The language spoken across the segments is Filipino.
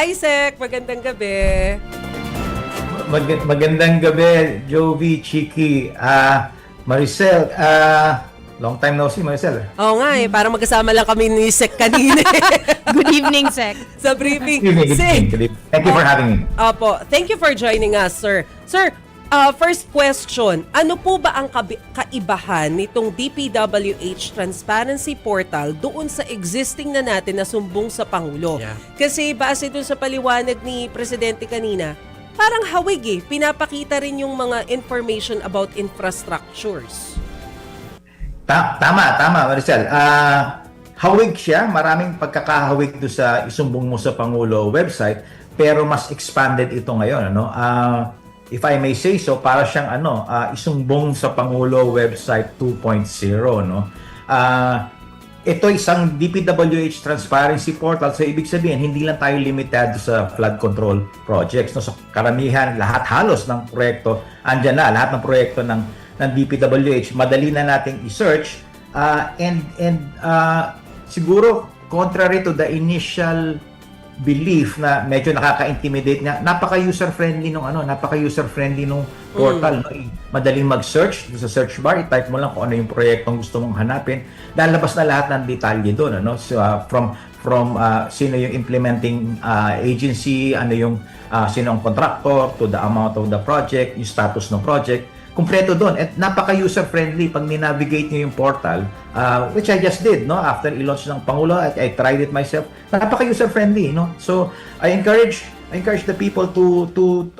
Hi, Sec! Magandang gabi. Magandang gabi, Jovi, Chiki, Maricel. Long time no see, Maricel. Oo nga parang magkasama lang kami ni Sec kanina Good evening, Sec. sa briefing. Good evening, Sec! good evening. Thank you for having me. Opo, thank you for joining us, sir. Sir, first question, ano po ba ang kaibahan nitong DPWH Transparency Portal doon sa existing na natin na sumbong sa Pangulo? Yeah. Kasi base doon sa paliwanag ni Presidente kanina, parang hawig pinapakita rin yung mga information about infrastructures. Tama, Maricel. Hawig siya, maraming pagkakahawig do sa isumbong mo sa Pangulo website, pero mas expanded ito ngayon, ano? If I may say so, para siyang isumbong sa Pangulo website 2.0, no? Ito isang DPWH Transparency Portal, so ibig sabihin hindi lang tayo limitado sa flood control projects, no? So karamihan, lahat halos ng proyekto andyan na, lahat ng proyekto ng DPWH madali na nating i-search, and siguro contrary to the initial belief na medyo nakaka-intimidate nga, napaka-user-friendly nung portal. No? Madaling mag-search sa search bar, i-type mo lang kung ano yung proyektong gusto mong hanapin. Lalabas na lahat ng detalye doon, ano? So, from sino yung implementing agency, sino ang contractor, to the amount of the project, yung status ng project. Kumpleto doon. At napaka-user-friendly pag ninavigate nyo yung portal, which I just did, no? After i-launch ng Pangulo, I tried it myself. Napaka-user-friendly, no? So, I encourage the people to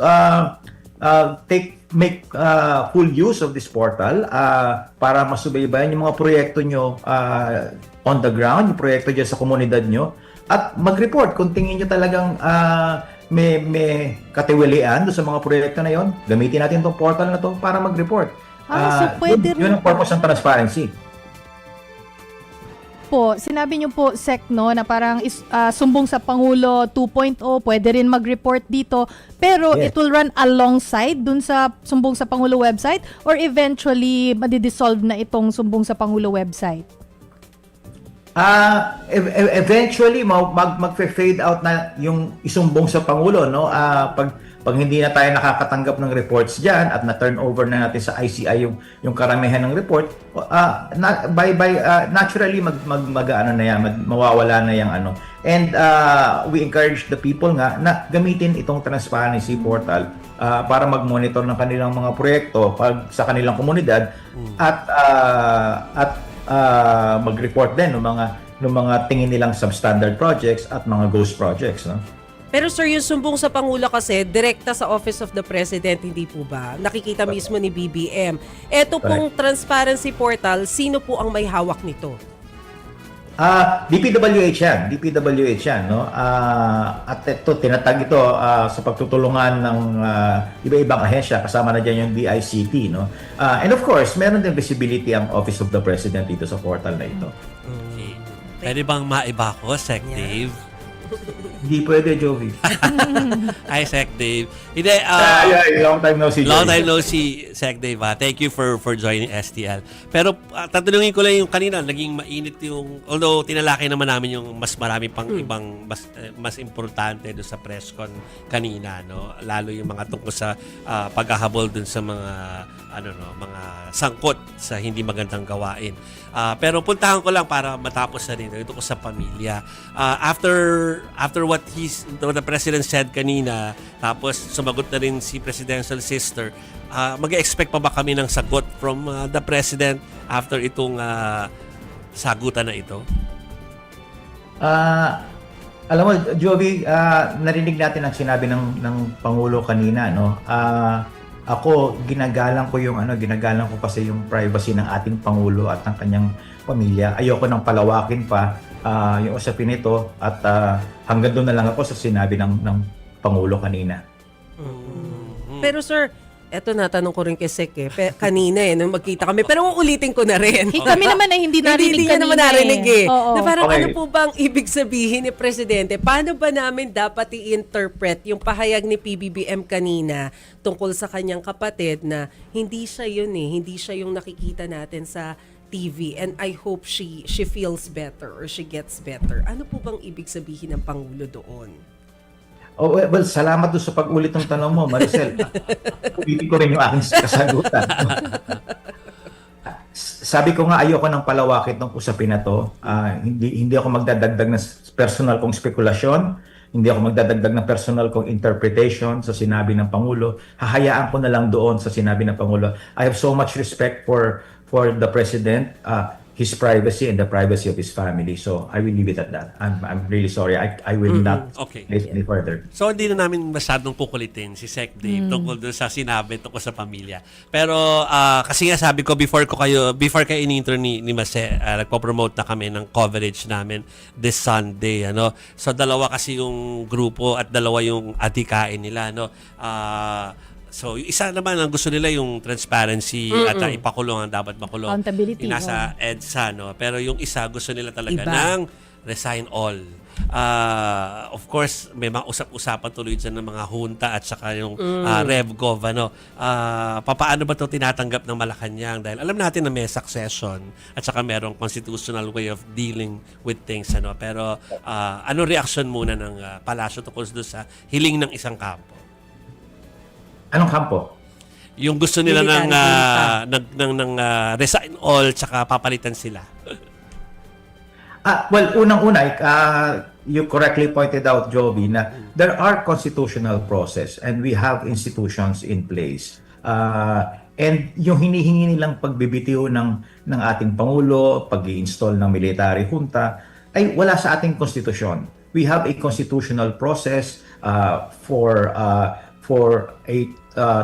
make full use of this portal para masubaybayan yung mga proyekto nyo on the ground, yung proyekto dyan sa komunidad nyo, at mag-report kung tingin nyo talagang may katiwalian doon sa mga proyekto na yon. Gamitin natin itong portal na to para mag-report. So pwede yun ang purpose ng transparency. Po, sinabi niyo po, Sec, no, na parang sumbong sa Pangulo 2.0, pwede rin mag-report dito, pero Yes. it will run alongside dun sa sumbong sa Pangulo website, or eventually madidissolve na itong sumbong sa Pangulo website? Eventually mag-fade out na yung isumbong sa Pangulo, no? Pag hindi na tayo nakakatanggap ng reports diyan at na-turn over na natin sa ICI yung karamihan ng report, naturally mawawala na yung ano. And we encourage the people nga na gamitin itong transparency portal para mag-monitor ng kanilang mga proyekto sa kanilang komunidad, at mag-report din ng mga tingin nilang substandard projects at mga ghost projects, no? Pero sir, yung sumbong sa Pangulo kasi, direkta sa Office of the President, hindi po ba? Nakikita mismo ni BBM. Ito pong transparency portal, sino po ang may hawak nito? DPWH yan, no? At ito, tinatag ito sa pagtutulungan ng iba-ibang ahensya, kasama na dyan yung DICT, no? And of course, meron din visibility ang Office of the President dito sa portal na ito. Okay. Pwede bang maiba ko, Sec Dave? Hindi pwede, Jovi. Hi, Sec Dave. Hindi, Long time no see, long Jovi. time no see, Sec Dave. Thank you for joining STL. Pero tatanungin ko lang yung kanina, naging mainit yung, although tinalakay naman namin yung mas marami pang ibang mas importante doon sa press con kanina, no? Lalo yung mga tungkol sa paghahabol doon sa mga mga sangkot sa hindi magandang gawain. Pero puntahan ko lang para matapos na rin ito ko sa pamilya. After what the President said kanina, tapos sumagot na rin si Presidential Sister, mag-expect pa ba kami ng sagot from the President after itong sagutan na ito? Alam mo, Jovi, narinig natin ang sinabi ng Pangulo kanina, no? Ako, ginagalang ko kasi yung privacy ng ating Pangulo at ng kanyang pamilya. Ayoko nang palawakin pa yung usapin nito, at hanggang doon na lang ako sa sinabi ng Pangulo kanina. Pero sir, eto natanong ko rin kay Sec kanina nung magkita kami. Pero uulitin ko na rin. Kami naman ay hindi narinig Hindi niya kanina naman narinig Oo. Na parang Okay. ano po bang ibig sabihin ni Presidente? Paano ba namin dapat i-interpret yung pahayag ni PBBM kanina tungkol sa kanyang kapatid na hindi siya yun hindi siya yung nakikita natin sa TV, and I hope she feels better or she gets better. Ano po bang ibig sabihin ng Pangulo doon? Oh, well, salamat doon sa pag-ulit ng tanong mo, Maricel. Ulitin ko rin yung aking kasagutan. Sabi ko nga, ayoko ng palawakit ng usapin na to. Hindi ako magdadagdag ng personal kong spekulasyon. Hindi ako magdadagdag ng personal kong interpretation sa sinabi ng Pangulo. Hahayaan ko na lang doon sa sinabi ng Pangulo. I have so much respect for the President, his privacy and the privacy of his family. So I will leave it at that. I'm really sorry. I will not Okay. say any further. So, hindi na namin masyadong kukulitin si Sec Dave tungkol doon sa sinabi tungkol sa pamilya. Pero, kasi nga sabi ko, before kayo in-intro ni Mase, nagpo-promote na kami ng coverage namin this Sunday, ano. So, dalawa kasi yung grupo at dalawa yung adikain nila, no. So, yung isa naman ang gusto nila yung transparency at ipakulong ang dapat makulong. Accountability, Yung nasa EDSA, no. Pero yung isa gusto nila talaga Iba. ng resign all. Of course, may mga usap-usapan tuloy dyan ng mga junta at saka yung RevGov. Ano, papaano ba ito tinatanggap ng Malacanang? Dahil alam natin na may succession at saka merong constitutional way of dealing with things. Ano? Pero ano reaction muna ng palasyo tungkol doon sa hiling ng isang kampo? Anong kampo? Yung gusto nila Military ng resign all tsaka papalitan sila. Well, unang-una, you correctly pointed out, Joby, na there are constitutional process and we have institutions in place. And yung hinihingi nilang pagbibitiw ng ating Pangulo, pag-i-install ng military junta, ay wala sa ating konstitusyon. We have a constitutional process for a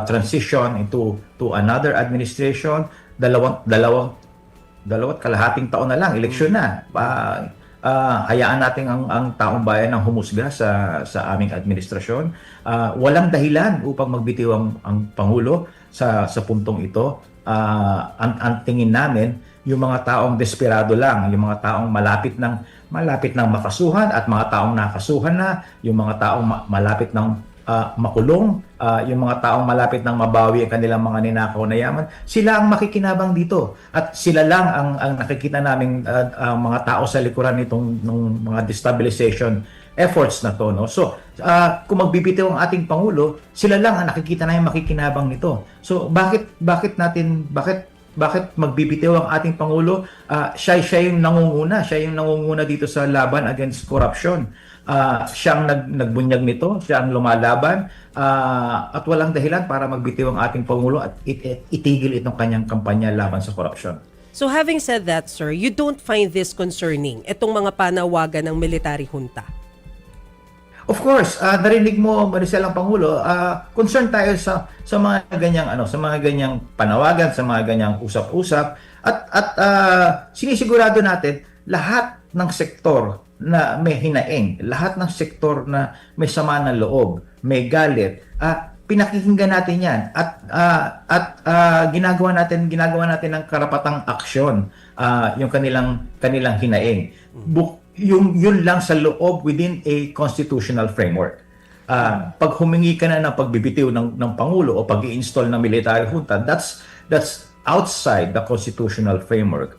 transition into another administration. Dalawat kalahating taon na lang, eleksyon na. Hayaan natin ang taong bayan ng humusga sa aming administrasyon. Walang dahilan upang magbitiw ang Pangulo sa puntong ito. Ang tingin namin, yung mga taong desperado lang, yung mga taong malapit ng makasuhan at mga taong nakasuhan na, yung mga taong malapit ng makulong, yung mga taong malapit ng mabawi ang kanilang mga ninakaw na yaman, sila ang makikinabang dito. At sila lang ang nakikita naming mga tao sa likuran nung mga destabilization efforts na to. No? So, kung magbibitiw ang ating Pangulo, sila lang ang nakikita namin makikinabang nito. So, bakit magbibitiw ang ating Pangulo? Siya yung nangunguna. Siya yung nangunguna dito sa laban against corruption. Siyang nagbunyag nito, siya ang lumalaban, at walang dahilan para magbitiw ang ating Pangulo at itigil itong kanyang kampanya laban sa korupsyon. So having said that, sir, you don't find this concerning, itong mga panawagan ng military junta? Of course, narinig mo, Maricel, ang Pangulo, concerned tayo sa mga ganyang panawagan, sa mga ganyang usap-usap, at sinisigurado natin lahat ng sektor na may hinaing, lahat ng sektor na may sama ng loob, may galit, pinakikinggan natin yan at ginagawa natin ng karapatang aksyon yung kanilang hinaing. Yun lang sa loob within a constitutional framework. Pag humingi ka na ng pagbibitiw ng Pangulo o pag-i-install ng military junta, that's outside the constitutional framework.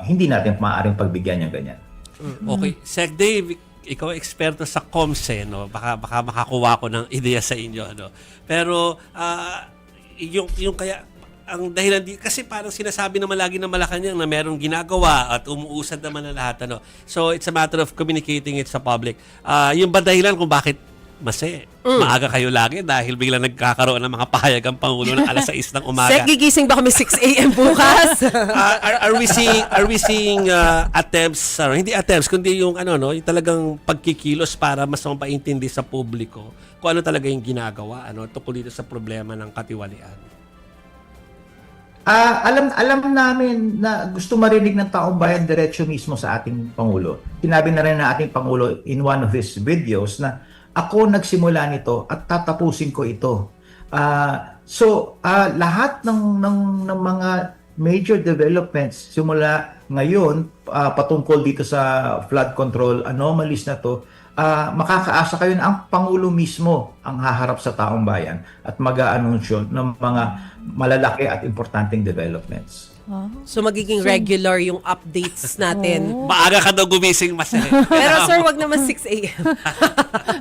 Hindi natin maaaring pagbigyan yung ganyan. Okay. Sec Dave, ikaw eksperto sa COMSE, no? Baka makakuha ko ng ideya sa inyo, ano? Pero, yung kaya, ang dahilan kasi parang sinasabi naman lagi ng Malacanang na merong ginagawa at umuusad naman na lahat, ano? So, it's a matter of communicating it sa public. Yung ba dahilan kung bakit maaga kayo lagi dahil biglang nagkakaroon ng mga pahayag ang Pangulo ng alas 6 ng umaga. Sek, gigising ba kami 6 a.m. bukas? Are we seeing attempts, hindi attempts, kundi yung yung talagang pagkikilos para mas mapaintindi sa publiko kung ano talaga yung ginagawa tungkol dito sa problema ng katiwalian? Alam namin na gusto marinig ng taong bayan diretso mismo sa ating Pangulo. Sinabi na rin na ating Pangulo in one of his videos na ako nagsimula nito at tatapusin ko ito. So, lahat ng mga major developments simula ngayon patungkol dito sa flood control anomalies na to, makakaasa kayo na ang Pangulo mismo ang haharap sa taong bayan at mag-aanunsyo ng mga malalaki at importanteng developments. So magiging regular yung updates natin. Maaga ka daw gumising, mas Pero sir, wag naman 6 a.m.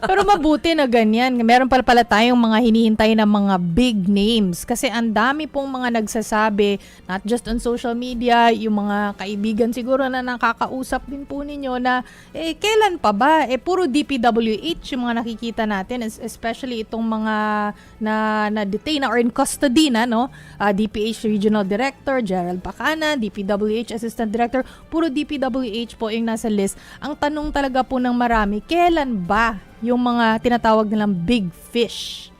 Pero mabuti na ganyan. Meron pala tayong mga hinihintay na mga big names. Kasi ang dami pong mga nagsasabi, not just on social media, yung mga kaibigan siguro na nakakausap din po ninyo na, kailan pa ba? Puro DPWH yung mga nakikita natin, especially itong mga na-detain na or in custody na, no? DPH Regional Director, Gerald Bacana, DPWH Assistant Director, puro DPWH po yung nasa list. Ang tanong talaga po ng marami, kailan ba yung mga tinatawag nilang big fish?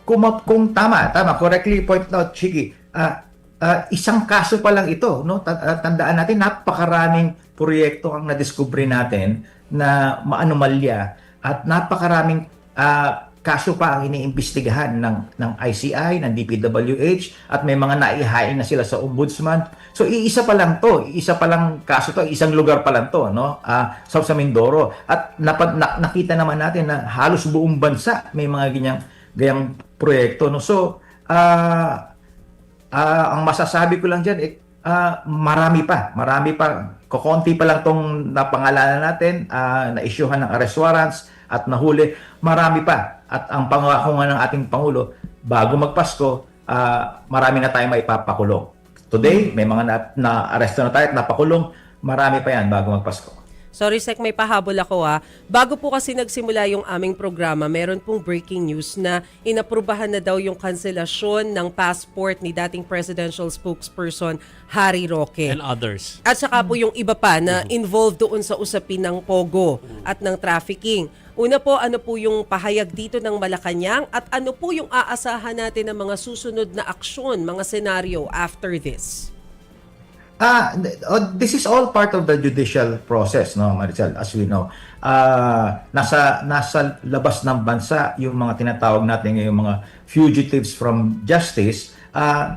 Kung tama, correctly point out, Chiki, isang kaso pa lang ito, no? Tandaan natin, napakaraming proyekto ang nadiskubre natin na maanomalya at napakaraming kaso pa ang iniimbestigahan ng ICI, ng DPWH, at may mga naihain na sila sa ombudsman. So iisa pa lang kaso to, isang lugar pa lang to, no? Sa Mindoro. At nakita naman natin na halos buong bansa may mga ganyang proyekto, no? So ang masasabi ko lang diyan, marami pa, kokonti pa lang tong napangalanan natin, na-issuehan ng arrest warrants at nahuli, marami pa. At ang pangako nga ng ating Pangulo, bago magpasko, marami na tayong maipapakulong. Today, may mga na-arresto na tayo at napakulong, marami pa yan bago magpasko. Sorry, Sek, may pahabol ako Bago po kasi nagsimula yung aming programa, meron pong breaking news na inaprubahan na daw yung kanselasyon ng passport ni dating presidential spokesperson Harry Roque. and others. At saka po yung iba pa na involved doon sa usapin ng Pogo at ng trafficking. Una po, ano po yung pahayag dito ng Malacanang at ano po yung aasahan natin ng mga susunod na aksyon, mga senaryo after this? This is all part of the judicial process, no, Maricel, as we know. Nasa labas ng bansa yung mga tinatawag natin ngayong mga fugitives from justice.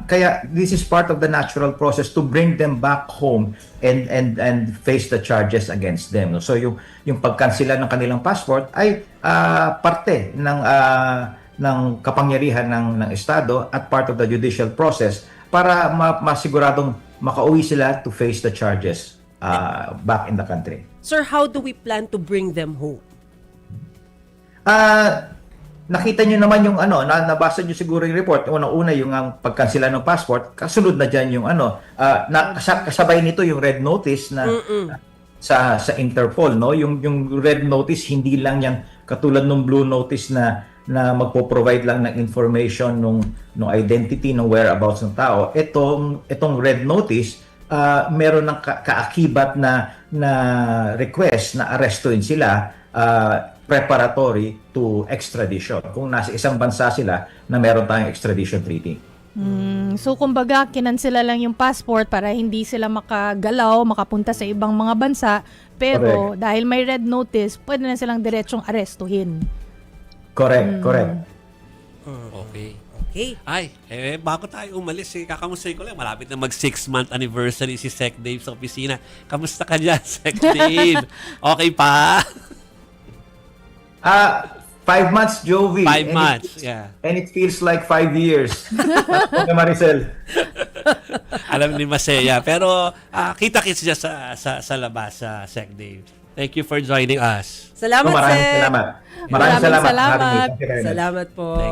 Kaya this is part of the natural process to bring them back home and face the charges against them. No? So yung pagkansela ng kanilang passport ay parte ng kapangyarihan ng Estado at part of the judicial process para masiguradong makauwi sila to face the charges back in the country. Sir, how do we plan to bring them home? Nakita nyo naman yung nabasa nyo siguro yung report, unang-una yung pagkansela ng passport, kasunod na dyan yung kasabay nito yung red notice na sa Interpol, no? Yung red notice, hindi lang yan katulad ng blue notice na magpo-provide lang ng information nung identity, ng whereabouts ng tao. Itong red notice, meron ng kaakibat na request na arrestuin sila preparatory to extradition. Kung nasa isang bansa sila na meron tayong extradition treaty. So kumbaga, kinansela lang yung passport para hindi sila makagalaw, makapunta sa ibang mga bansa. Pero dahil may red notice, pwede na silang diretsong arestuhin. Correct. Okay. Okay. Ay, bago tayo umalis, kakamusta ko lang. Malapit na mag 6-month anniversary si Sec Dave sa opisina. Kamusta ka dyan, Sec Dave? Okay pa? 5 months, Jovi. 5 months, yeah. And it feels like 5 years. Okay, Maricel. Alam ni Masaya. Pero kita-kits siya sa labas, sa Sec Dave. Thank you for joining us. Salamat, Maraming Sek. salamat. Maraming salamat. Thank you very much. Salamat po. Thank